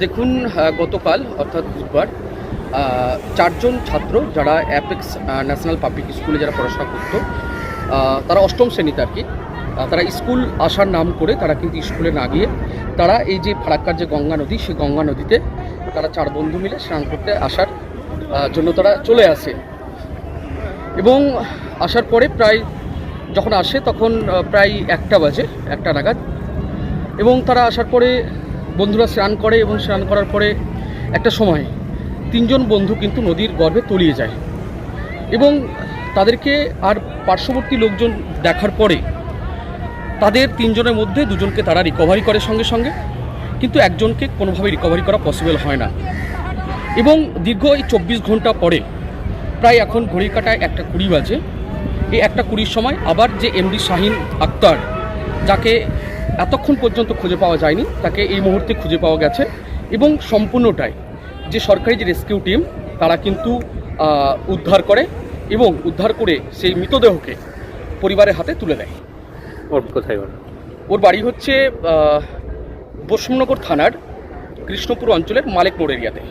দেখুন, গতকাল অর্থাৎ বুধবার 4 জন ছাত্র যারা অ্যাপেক্স ন্যাশনাল পাবলিক স্কুলে যারা পড়াশোনা করতো, তারা অষ্টম শ্রেণীতে আর কি, তারা স্কুল আসার নাম করে তারা কিন্তু স্কুলে না গিয়ে তারা এই যে ফারাক্কার যে গঙ্গা নদী, সেই গঙ্গা নদীতে তারা 4 বন্ধু মিলে স্নান করতে আসার জন্য তারা চলে আসে। এবং আসার পরে প্রায় যখন আসে তখন প্রায় 1টা বাজে, 1টা নাগাদ। এবং তারা আসার পরে বন্ধুরা স্নান করে এবং স্নান করার পরে একটা সময় 3 জন বন্ধু কিন্তু নদীর গর্ভে তলিয়ে যায়। এবং তাদেরকে আর পার্শ্ববর্তী লোকজন দেখার পরে তাদের 3 জনের মধ্যে 2 জনকে তারা রিকভারি করে সঙ্গে সঙ্গে, কিন্তু একজনকে কোনোভাবে রিকভারি করা পসিবল হয় না। এবং দীর্ঘ এই 24 ঘন্টা পরে প্রায় এখন ঘড়ির কাটায় 1:20 বাজে। এই 1:20 সময় আবার যে এমডি শাহিন আক্তার, যাকে এতক্ষণ পর্যন্ত খুঁজে পাওয়া যায়নি, তাকে এই মুহূর্তে খুঁজে পাওয়া গেছে। এবং সম্পূর্ণটাই যে সরকারি যে রেস্কিউ টিম তারা কিন্তু উদ্ধার করে এবং উদ্ধার করে সেই মৃতদেহকে পরিবারের হাতে তুলে দেয়। ওর কোথায় ওর বাড়ি হচ্ছে বৈষ্ণবনগর থানার কৃষ্ণপুর অঞ্চলের মালেক মোড় এরিয়াতে।